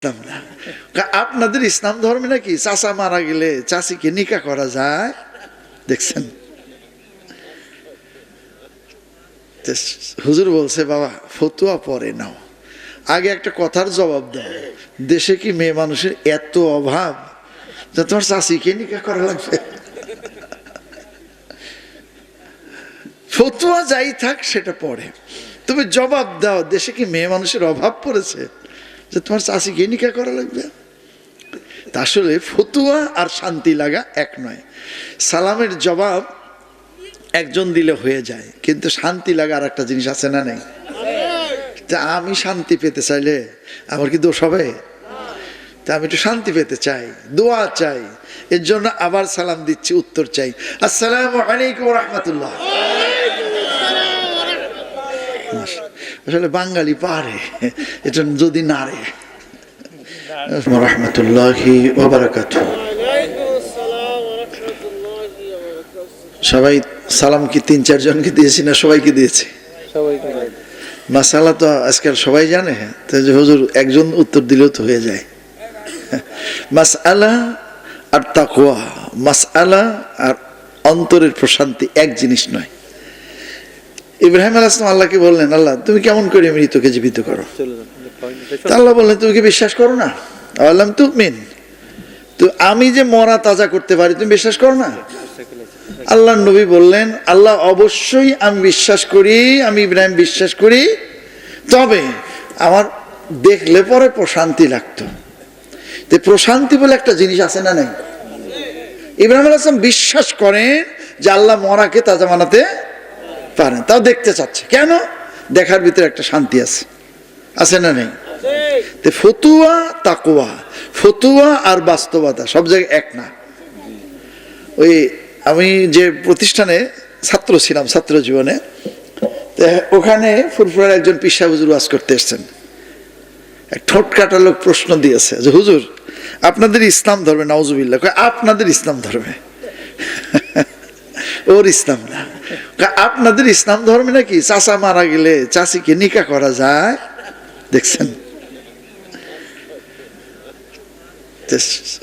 না আপনাদের ইসলাম ধর্মে নাকি চাচা মারা গেলে চাচিকে নিকাহ করা যায় দেখছেন। হুজুর বলছে বাবা ফতুয়া পরে নাও, আগে একটা কথার জবাব দাও, দেশে কি মেয়ে মানুষের এত অভাব যে তোমার চাচিকে নিকাহ করা লাগবে? ফতুয়া যাই থাক সেটা পড়ে, তুমি জবাব দাও দেশে কি মেয়ে মানুষের অভাব পড়েছে যে তোমার চাচিকে নিকাহ করা লাগবে? আসলে ফতুয়া আর শান্তি লাগা এক নয়। সালামের জবাব একজন দিলে হয়ে যায়, কিন্তু শান্তি লাগা আর একটা জিনিস আছে না নেই? তা আমি শান্তি পেতে চাইলে আমার কি দোষ হবে? তা আমি একটু শান্তি পেতে চাই, দোয়া চাই, এর জন্য আবার সালাম দিচ্ছি, উত্তর চাই, আসসালামু আলাইকুম ওয়া রাহমাতুল্লাহ। আসলে বাঙালি পারে এটা, যদি নারে রাহমাতুল্লাহি ওয়া বারাকাতুহু। সবাই সালাম কি ৩-৪ জনকে দিয়েছি না সবাইকে দিয়েছি? মাসালা তো আজকাল সবাই জানে, তো যে হুজুর একজন উত্তর দিলেও তো হয়ে যায়। মাসআলা আর তাকওয়া, মাসআলা আর অন্তরের প্রশান্তি এক জিনিস নয়। ইব্রাহিম আলাইহিস সালাম আল্লাহকে বললেন, আল্লাহ তুমি কেমন করে মৃতকে জীবিত করো? আল্লাহ বললেন তুমি কি বিশ্বাস করো না? আল্লাহ তুমিন, তো আমি যে মরা তাজা করতে পারি তুমি বিশ্বাস করো না? আল্লাহ নবী বললেন, আল্লাহ অবশ্যই আমি বিশ্বাস করি, আমি ইব্রাহিম বিশ্বাস করি, তবে আমার দেখলে পরে প্রশান্তি লাগতো। তো প্রশান্তি বলে একটা জিনিস আছে না নাই? ইব্রাহিম আলাইহিস সালাম বিশ্বাস করেন যে আল্লাহ মরাকে তাজা বানাতে পারেন, তাও দেখতে চাচ্ছে। কেন? দেখার ভিতরে একটা শান্তি আছে, আছে না নেই? তো ফতুয়া তাকওয়া, ফতুয়া আর বাস্তবতা সব জায়গায় এক না। ওই আমি যে প্রতিষ্ঠানে ছাত্র ছিলাম, ছাত্র জীবনে, ওখানে ফুরফুরার একজন পীর সাহেব হুজুর ওয়াজ করতে এসেছেন। এক ঠোঁট কাটা লোক প্রশ্ন দিয়েছে যে হুজুর আপনাদের ইসলাম ধর্মে, নাউজুবিল্লাহ, আপনাদের ইসলাম ধর্মে ওর ইসলাম না, আপনাদের ইসলাম ধর্মে নাকি চাচা মারা গেলে চাচিকে নিকাহ করা যায় দেখছেন।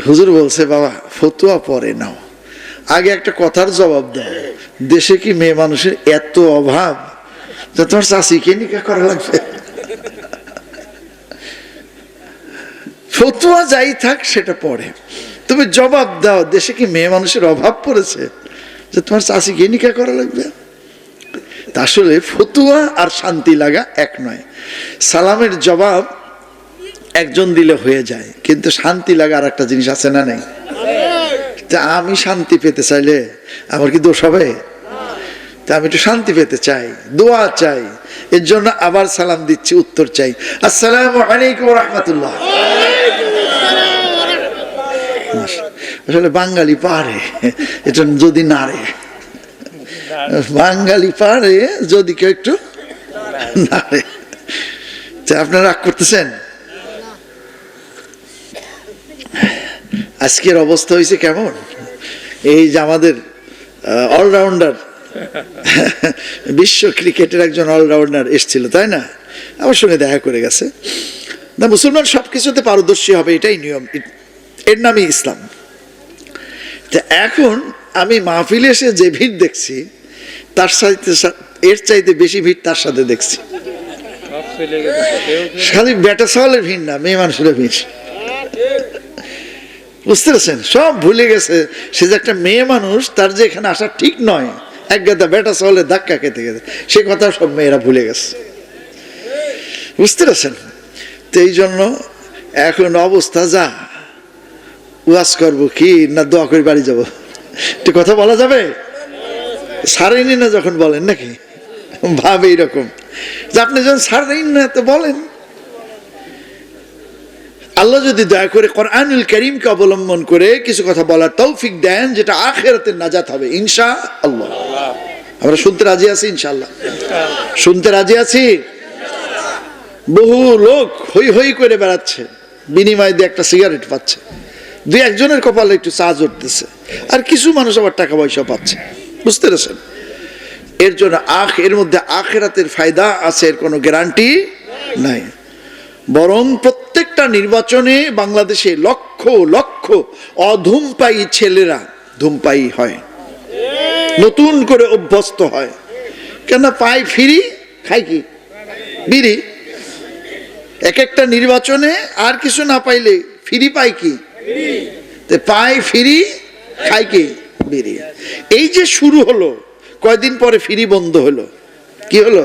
হুজুর বলছে বাবা ফতুয়া পরে নাও, আগে একটা কথার জবাব দাও, দেশে কি মেয়ে মানুষের এত অভাব যে তোমার চাচিকে নিকাহ করা লাগবে? ফতুয়া যাই থাক সেটা পড়ে, তুমি জবাব দাও দেশে কি মেয়ে মানুষের অভাব পড়েছে যে তোমার চাচিকে নিকাহ করা লাগবে? আসলে ফতুয়া আর শান্তি লাগা এক নয়। সালামের জবাব একজন দিলে হয়ে যায়, কিন্তু শান্তি লাগা আর একটা জিনিস আছে না নেই? তা আমি শান্তি পেতে চাইলে আমার কি দোষ হবে? তা আমি একটু শান্তি পেতে চাই, দোয়া চাই, এর জন্য আবার সালাম দিচ্ছি, উত্তর চাই, আসসালামু আলাইকুম ওয়া রাহমাতুল্লাহ। আসলে বাঙালি পারে এটা, যদি নারে বাঙালি পারে, যদি কেউ একটু নারে। আপনারা রাগ করতেছেন? আজকের অবস্থা হয়েছে কেমন, এই যে আমাদের অলরাউন্ডার, বিশ্ব ক্রিকেটের একজন অলরাউন্ডার এসেছিল তাই না, আমার সঙ্গে দেখা করে গেছে না। মুসলমান সবকিছুতে পারদর্শী হবে, এটাই নিয়ম, এর নামই ইসলাম। তা এখন আমি মাহফিলে এসে যে ভিড় দেখছি তার সাথে এর চাইতে বেশি ভিড় তার সাথে দেখছি। খালি ব্যাটা সওয়ালের ভিড় না, মেয়ে মানুষের ভিড়। বুঝতে পারছেন? সব ভুলে গেছে সে যে একটা মেয়ে মানুষ, তার যে এখানে আসা ঠিক নয়, এক গাদা বেটা সওয়ালের ধাক্কা খেতে গেছে, সে কথা সব মেয়েরা ভুলে গেছে। বুঝতে পারছেন? তো এই জন্য এখন অবস্থা যা, ওয়াজ করবো কি না দোয়া করে বাড়ি যাবো, একটু কথা বলা যাবে? সারেনি না যখন বলেন নাকি ভাবে এইরকম যে আপনি যখন সারেন না তো বলেন। আল্লাহ যদি দয়া করে কোরআনুল কারীমকে অবলম্বন করে কিছু কথা বলার তৌফিক দেন যেটা আখিরাতের নাজাত হবে ইনশাআল্লাহ, আমরা শুনতে রাজি আছি ইনশাআল্লাহ, শুনতে রাজি আছি। বহু লোক হই হই করে বেড়াচ্ছে, বিনিময় দিয়ে একটা সিগারেট পাচ্ছে, দুই একজনের কপালে একটু চা জড়তেছে, আর কিছু মানুষ আবার টাকা পয়সা পাচ্ছে। বুঝতে পেরেছেন? এর জন্য এর মধ্যে আখিরাতের ফায়দা আছে, এর কোনো গ্যারান্টি নাই। বরং প্রত্যেকটা নির্বাচনে বাংলাদেশে লক্ষ লক্ষ অধূমপায়ী ছেলেরা ধূমপায়ী হয়, নতুন করে অভ্যস্ত হয়। কেন? পায় ফিরি, খায় কি? বিড়ি। এক একটা নির্বাচনে আর কিছু না পাইলে ফিরি পায় কি? পায় ফিরি, খায় কি? বিড়ি। এই যে শুরু হলো, কয়দিন পরে ফিরি বন্ধ হলো। কি হলো?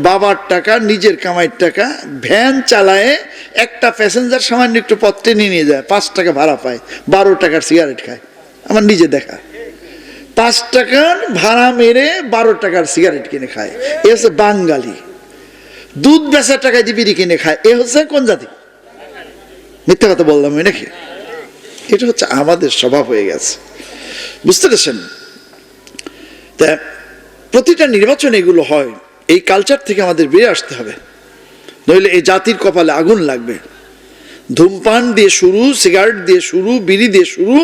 বাবার টাকা, নিজের কামাইয়ের টাকা, ভ্যান চালায়, একটা প্যাসেঞ্জার সামান্য একটু পথে নিয়ে যায়, 5 টাকা ভাড়া পায়, 12 টাকার সিগারেট খায়। আমার নিজে দেখা, 5 টাকার ভাড়া মেরে 12 টাকার সিগারেট কিনে খায়। এ হচ্ছে বাঙালি। দুধ বেচার টাকায় দিয়ে বিড়ি কিনে খায়। এ হচ্ছে কোন জাতি? মিথ্যা কথা বললাম নাকি? এটা হচ্ছে আমাদের স্বভাব হয়ে গেছে, বুঝতে পেরেছেন? তা প্রতিটা নির্বাচনে এগুলো হয়। এই কালচার থেকে আমাদের বেরিয়ে আসতে হবে, নইলে এই জাতির কপালে আগুন লাগবে। ধূমপান দিয়ে শুরু, সিগারেট দিয়ে শুরু, বিড়ি দিয়ে শুরু,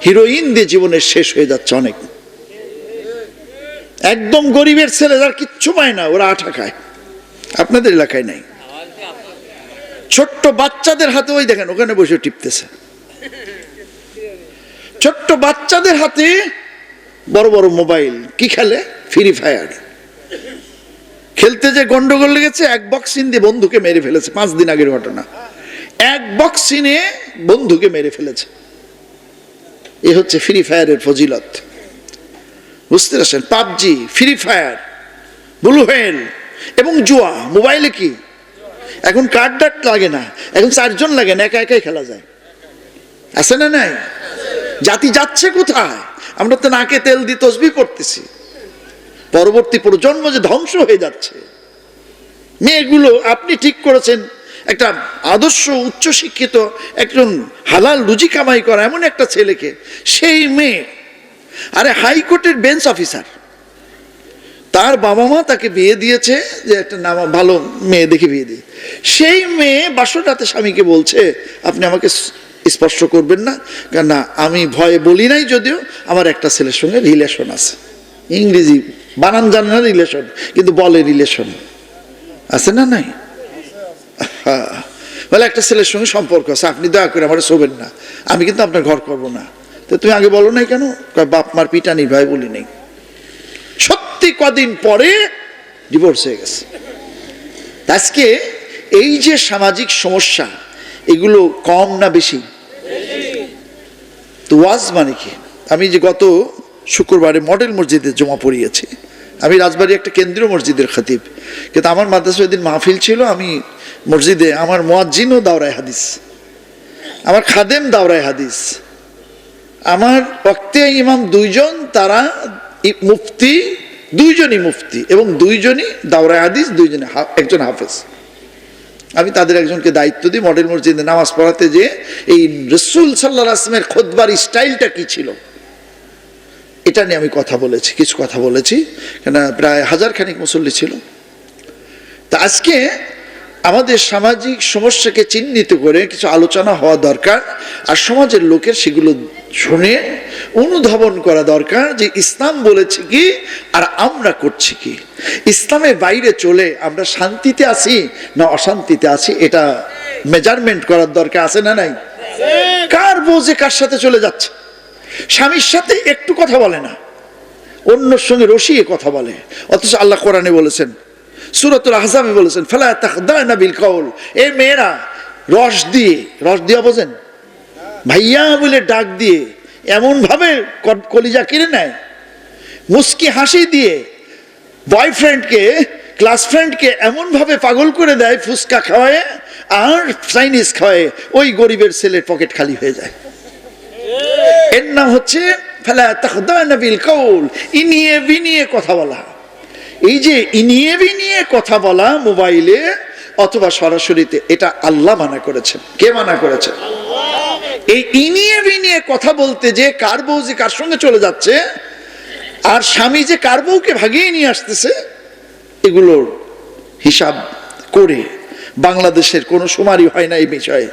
হিরোইন দিয়ে জীবনের শেষ হয়ে যাচ্ছে অনেক। একদম গরিবের ছেলে যার কিচ্ছু পায় না, ওরা আঠা খায়। আপনাদের এলাকায় নাই? ছোট্ট বাচ্চাদের হাতে, ওই দেখেন ওখানে বসে টিপতেছে, ছোট্ট বাচ্চাদের হাতে বড় বড় মোবাইল। কি খেলে? Free fire. খেলতে যে গন্ডগোল লেগেছে, এক বক্সিন দিয়ে বন্ধুকে মেরে ফেলেছে। 5 দিন আগের ঘটনা, এক বক্সিনে বন্ধুকে মেরে ফেলেছে। এ হচ্ছে ফ্রি ফায়ারের ফজিলত, বুঝতে পারছেন? PUBG, free fire, blue whale এবং জুয়া। মোবাইলে কি এখন কার্ড ডাট লাগে না, এখন 4 জন লাগে না, একা একাই খেলা যায়। আছে না নাই? জাতি যাচ্ছে কোথায়? আমরা তো নাকে তেল দিয়ে তসবিহ পড়তেছি। পরবর্তী প্রজন্ম যে ধ্বংস হয়ে যাচ্ছে। মেয়েগুলো, আপনি ঠিক করেছেন, একটা আদর্শ উচ্চশিক্ষিত একজন হালাল রুজি কামাই করা এমন একটা ছেলেকে, সেই মেয়ে, আরে হাইকোর্টের বেঞ্চ অফিসার, তার বাবা মা তাকে বিয়ে দিয়েছে, যে একটা নাম ভালো মেয়ে দেখে বিয়ে দিয়ে, সেই মেয়ে বাসর রাতে স্বামীকে বলছে, আপনি আমাকে স্পর্শ করবেন না, কেন না আমি ভয়ে বলি নাই, যদিও আমার একটা ছেলের সঙ্গে রিলেশন আছে। ইংরেজি বানান জানে না রিলেশন, কিন্তু বলে রিলেশন। আছে না নাই? বলে একটা ছেলের সঙ্গে সম্পর্ক আছে, আপনি দয়া করে আমার শোবেন না, আমি কিন্তু আপনার ঘর করবো না। তো তুমি আগে বলো নাই কেন? বাপ মার পিটানি ভাই বলি নাই। সত্যি কদিন পরে ডিভোর্স হয়ে গেছে। আজকে এই যে সামাজিক সমস্যা, এগুলো কম না বেশি? তো ওয়াজ মানে কি? আমি যে গত শুক্রবারে মডেল মসজিদে জমা পড়িয়েছি। আমি রাজবাড়ী একটা কেন্দ্রীয় মসজিদের খতিব, কিন্তু আমার মাদ্রাসায় ওই দিন মাহফিল ছিল। আমি মসজিদে, আমার মুয়াজ্জিনও দাওরায়ে হাদিস, আমার খাদেম দাওরায়ে হাদিস, আমার ওয়াক্তে ইমাম 2 জন, তারা মুফতি, 2 জনই মুফতি এবং 2 জনই দাওরায়ে হাদিস, 2 জনে একজন হাফেজ। আমি তাদের একজনকে দায়িত্ব দিই মডেল মসজিদে নামাজ পড়াতে, যে এই রাসূল সাল্লাল্লাহু আলাইহি ওয়াসাল্লামের খুতবার স্টাইলটা কি ছিল, এটা নিয়ে আমি কথা বলেছি, কিছু কথা বলেছি, কেন প্রায় 1000 খানিক মুসল্লি ছিল। তা আজকে আমাদের সামাজিক সমস্যাকে চিহ্নিত করে কিছু আলোচনা হওয়া দরকার, আর সমাজের লোকের সেগুলো শুনে অনুধাবন করা দরকার, যে ইসলাম বলেছে কি আর আমরা করছি কি। ইসলামের বাইরে চলে আমরা শান্তিতে আছি না অশান্তিতে আছি, এটা মেজারমেন্ট করার দরকার। আছে না নাই? কার বউ যে কার সাথে চলে যাচ্ছে, স্বামীর সাথে একটু কথা বলে না, অন্যর সঙ্গে রসিয়ে কথা বলে। অথচ আল্লাহ কোরআনে বলেছেন, সূরাতুল আহজাবে বলেছেন, ফালা তাখদানা বিল কওল, এই মেয়েরা রস দিয়ে বোঝেন, ভাইয়া বলে ডাক দিয়ে এমন ভাবে কলিজা কিনে নেয়, মুস্কি হাসি দিয়ে বয়ফ্রেন্ডকে, ক্লাস ফ্রেন্ডকে এমন ভাবে পাগল করে দেয়, ফুচকা খাওয়ায় আর চাইনিজ খাওয়ায়, ওই গরিবের ছেলের পকেট খালি হয়ে যায়। এর নাম হচ্ছে ফালা তাখদানা বিল কওল, ইনিয়ে বিনিয়ে কথা বলা। এই যে ইনিয়ে বিনিয়ে কথা বলা মোবাইলে অথবা সরাসরিতে, এটা আল্লাহ মানা করেছেন। কে মানা করেছেন? এই ইনিয়ে বিনিয়ে কথা বলতে, যে কার বউ যে কার সঙ্গে চলে যাচ্ছে, আর স্বামী যে কার বউকে ভাগিয়ে নিয়ে আসতেছে, এগুলোর হিসাব করে বাংলাদেশের কোনো শুমারি হয় না এই বিষয়ে।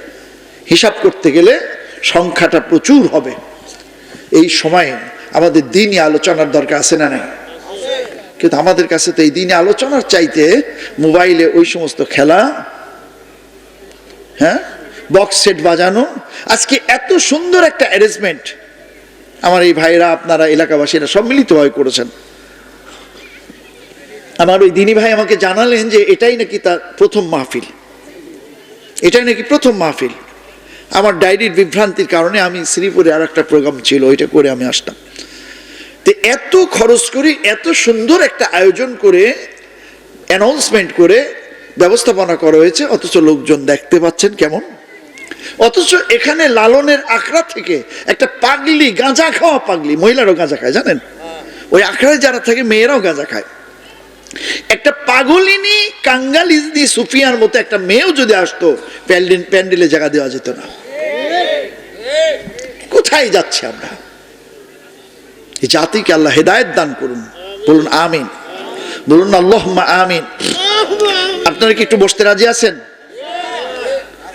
হিসাব করতে গেলে সংখ্যাটা প্রচুর হবে। এই সময়ে আমাদের দিনই আলোচনার দরকার আছে না নাই? কিন্তু আমাদের কাছে তো এই দিনে আলোচনার চাইতে মোবাইলে ওই সমস্ত খেলা হ্যাঁ, বক্স সেট বাজানো। আজকে এত সুন্দর একটা অ্যারেঞ্জমেন্ট আমার এই ভাইরা, আপনারা এলাকাবাসীরা সব মিলিতভাবে করেছেন। আমার ওই দিনী ভাই আমাকে জানালেন যে এটাই নাকি তার প্রথম মাহফিল, এটাই নাকি প্রথম মাহফিল। আমার ডায়েরির বিভ্রান্তির কারণে আমি শ্রীপুরে আর একটা প্রোগ্রাম ছিল, ওইটা করে আমি আসতাম। তো এত খরচ করে এত সুন্দর একটা আয়োজন করে অ্যানাউন্সমেন্ট করে ব্যবস্থাপনা করা হয়েছে, অথচ লোকজন দেখতে পাচ্ছেন কেমন। অথচ এখানে লালনের আখড়া থেকে একটা পাগলি, গাঁজা খাওয়া পাগলি, মহিলারাও গাঁজা খায় জানেন, ওই আখড়ায় যারা থাকে মেয়েরাও গাঁজা খায়। একটা পাগলিনী কাঙ্গালিনী সুফিয়ার মতো একটা মেয়েও যদি আসতো, প্যান্ডেলে জায়গা দেওয়া যেত না। কোথায় যাচ্ছে আমরা? এই জাতিকে আল্লাহ হেদায়েত দান করুন, বলুন আমিন, বলুন আল্লাহুম্মা আমিন। আপনারা কি একটু বসতে রাজি আছেন?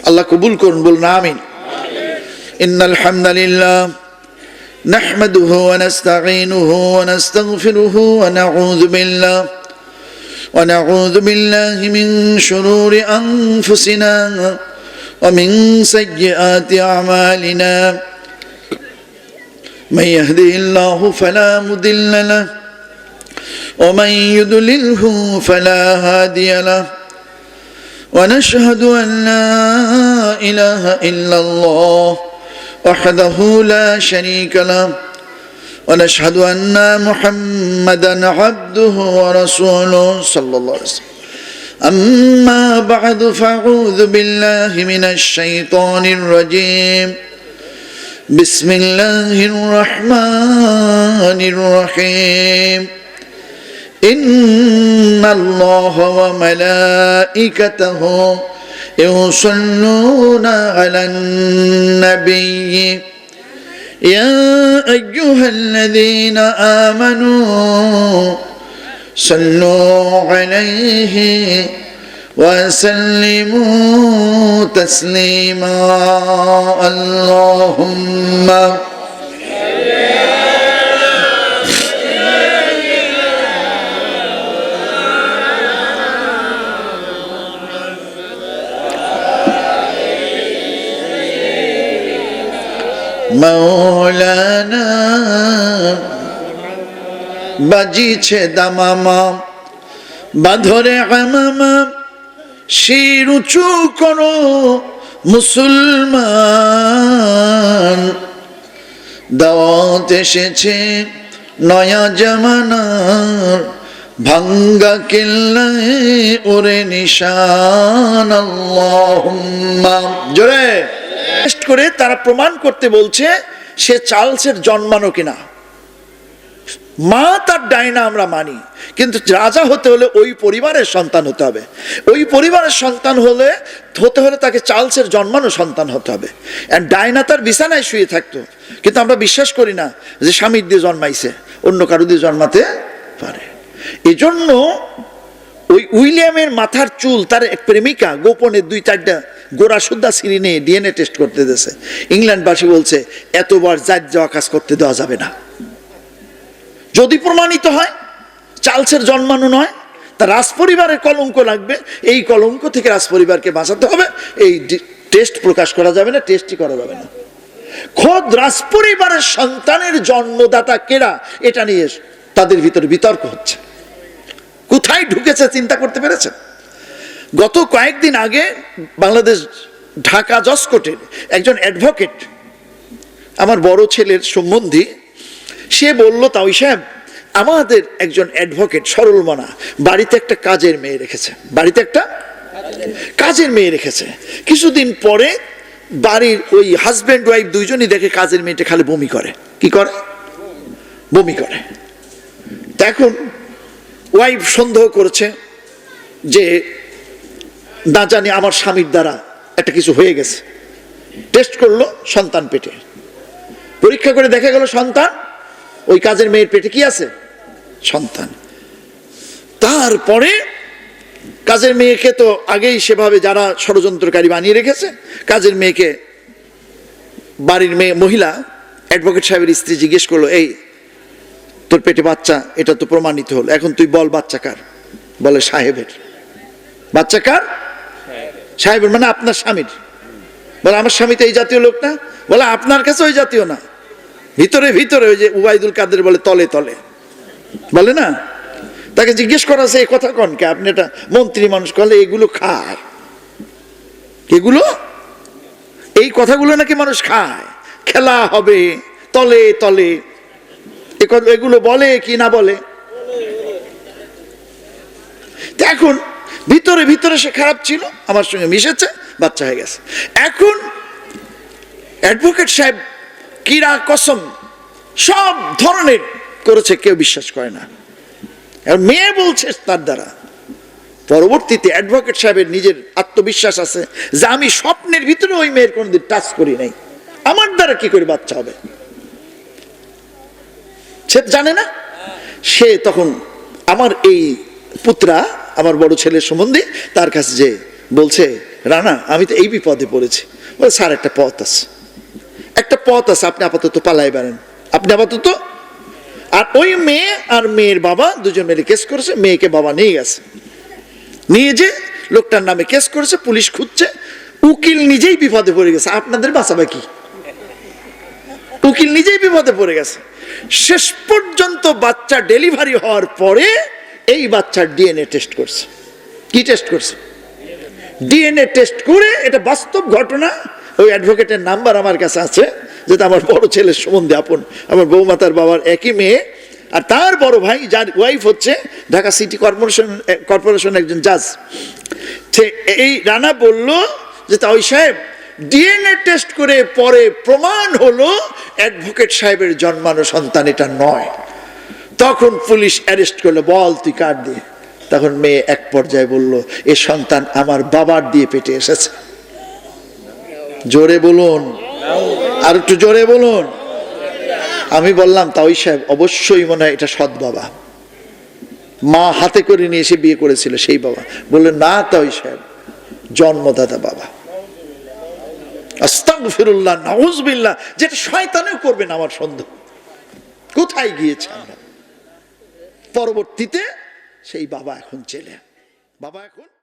আল্লাহ কবুল করুন, বলুন আমিন। ইন্নাল হামদালিল্লাহ নাহমাদুহু ওয়া নাস্তাঈনুহু ওয়া নাস্তাগফিরুহু ওয়া নাউযু বিল্লাহি মিন শুরুরি আনফুসিনা ওয়া মিন সাইয়্যাতি আমালিনা। من يهده الله فلا مضل له ومن يضلله فلا هادي له ونشهد أن لا إله إلا الله وحده لا شريك له ونشهد أن محمدا عبده ورسوله صلى الله عليه وسلم. أما بعد فأعوذ بالله من الشيطان الرجيم. بسم الله الرحمن الرحيم. إن الله وملائكته يصلون على النبي يا أيها الذين آمنوا صلوا عليه وسلموا تسليما. اللهم মৌলানা বাজিছে দামামা, বাঁধরে আমামা, শির উঁচু করো মুসলমান। দাওয়াত এসেছে নয়া জামানার, ভাঙ্গা কেল্লায় ওরে নিশান। আল্লাহুম্মা জোরে টেস্ট করে তারা প্রমাণ করতে বলছে সে চার্লসের জন্মানো কিনা। মা তার ডাইনা আমরা মানি, কিন্তু রাজা হতে হলে ওই পরিবারের সন্তান হতে হবে। ওই পরিবারের সন্তান হতে হলে তাকে চার্লসের জন্মানো সন্তান হতে হবে। ডাইনা তার বিছানায় শুয়ে থাকতো, কিন্তু আমরা বিশ্বাস করি না যে স্বামীর দিয়ে জন্মাইছে, অন্য কারো দিয়ে জন্মাতে পারে। এজন্য ওই উইলিয়ামের মাথার চুল তার এক প্রেমিকা গোপনে 2-4টা গোড়া সুদ্ধা ছিঁড়ে নিয়ে ডিএনএ টেস্ট করতে দিয়েছে। ইংল্যান্ডবাসী বলছে এতবার জাত যাওয়া কাজ করতে দেওয়া যাবে না। যদি প্রমাণিত হয় চার্লসের জন্মানো নয়, তার রাজপরিবারের কলঙ্ক লাগবে। এই কলঙ্ক থেকে রাজপরিবারকে বাঁচাতে হবে। এই টেস্ট প্রকাশ করা যাবে না, টেস্টই করা যাবে না। খোদ রাজপরিবারের সন্তানের জন্মদাতা কেরা, এটা নিয়ে তাদের ভিতরে বিতর্ক হচ্ছে। কোথায় ঢুকেছে চিন্তা করতে পেরেছেন? গত কয়েকদিন আগে বাংলাদেশ ঢাকা জজকোর্টের একজন অ্যাডভোকেট, আমার বড় ছেলের সম্বন্ধী, সে বলল, তাওই সাহেব, আমাদের একজন অ্যাডভোকেট সরল মনা বাড়িতে একটা কাজের মেয়ে রেখেছে, বাড়িতে একটা কাজের মেয়ে রেখেছে। কিছুদিন পরে বাড়ির ওই হাজব্যান্ড ওয়াইফ দুইজনই দেখে কাজের মেয়েটা খালি বমি করে। কি করে? বমি করে। এখন ওয়াইফ সন্দেহ করেছে যে না জানি আমার স্বামীর দ্বারা একটা কিছু হয়ে গেছে। টেস্ট করলো, সন্তান পেটে। পরীক্ষা করে দেখা গেল সন্তান, ওই কাজের মেয়ের পেটে কি আছে? সন্তান। তারপরে কাজের মেয়েকে তো আগেই সেভাবে যারা ষড়যন্ত্রকারী বানিয়ে রেখেছে, কাজের মেয়েকে বাড়ির মেয়ে মহিলা অ্যাডভোকেট সাহেবের স্ত্রী জিজ্ঞেস করলো, এই তোর পেটে বাচ্চা, এটা তো প্রমাণিত হলো, এখন তুই বল বাচ্চা কার? বলে সাহেবের। বাচ্চা কার? সাহেবের, মানে আপনার স্বামীর। বলে আমার স্বামী তো এই জাতীয় লোক না। বলে আপনার কাছে ওই জাতীয় না, ভিতরে ভিতরে ওই যে উবাইদুল কাদের বলে তলে তলে বলে না। তাকে জিজ্ঞেস করা আছে এই কথা কনকে, আপনি এটা মন্ত্রী মানুষ, করলে এগুলো খায়, এগুলো এই কথাগুলো নাকি মানুষ খায়, খেলা হবে তলে তলে, এগুলো বলে কি না বলে। এখন ভিতরে ভিতরে সে খারাপ ছিল, আমার সঙ্গে মিশেছে, বাচ্চা হয়ে গেছে। এখন অ্যাডভোকেট সাহেব কিরা কসম সব ধরনের করেছে, কেউ বিশ্বাস করে না। মেয়ে বলছে তার দ্বারা, পরবর্তীতে অ্যাডভোকেট সাহেবের নিজের আত্মবিশ্বাস আছে যে আমি স্বপ্নের ভিতরে ওই মেয়ের কোনোদিন টাচ করি নাই, আমার দ্বারা কি করে বাচ্চা হবে, সে জানে না। সে তখন আমার এই পুত্রা, আমার বড় ছেলের সম্বন্ধে তার কাছে যে বলছে, রানা আমি তো এই বিপদে পড়েছি। বলে স্যার একটা পথ আছে, একটা পথ আছে, আপনি আপাতত পালাই বেড়েন, আপনি আপাতত। আর ওই মেয়ে আর মেয়ের বাবা দুজন মিলে কেস করেছে, মেয়েকে বাবা নিয়ে গেছে, নিয়ে যে লোকটার নামে কেস করেছে, পুলিশ খুঁজছে, উকিল নিজেই বিপদে পড়ে গেছে, আপনাদের বাঁচাবে কি, উকিল নিজেই বিপদে পড়ে গেছে। শেষ পর্যন্ত বাচ্চা ডেলিভারি হওয়ার পরে এই বাচ্চার ডিএনএ টেস্ট করছে। কি টেস্ট করছে? ডিএনএ টেস্ট করে, এটা বাস্তব ঘটনা, ওই অ্যাডভোকেটের নাম্বার আমার কাছে আছে, যেটা আমার বড় ছেলের সম্বন্ধে আপন, আমার বৌমাতার বাবার একই মেয়ে, আর তার বড় ভাই যার ওয়াইফ হচ্ছে ঢাকা সিটি কর্পোরেশন একজন জাজ। এই রানা বলল যে তাই সাহেব ডিএনএ টেস্ট করে পরে প্রমাণ হলো অ্যাডভোকেট সাহেবের জন্মানো সন্তান এটা নয়। তখন পুলিশ অ্যারেস্ট করলো, বল তুই কার দিয়ে। তখন মেয়ে এক পর্যায়ে বলল, এ সন্তান আমার বাবার দিয়ে পেটে এসেছে। জোরে বলুন, আর একটু জোরে বলুন। আমি বললাম তাই সাহেব অবশ্যই মনে হয় এটা সৎ বাবা, মা হাতে করে নিয়ে এসে বিয়ে করেছিল সেই বাবা। বললেন না তাই সাহেব জন্মদাতা বাবা। আস্তাগফিরুল্লাহ, নাউযুবিল্লাহ, যেটা শয়তানেও করবে না আমার সন্দেহ। কোথায় গিয়েছে আমরা? পরবর্তীতে সেই বাবা এখন জেলে, বাবা এখন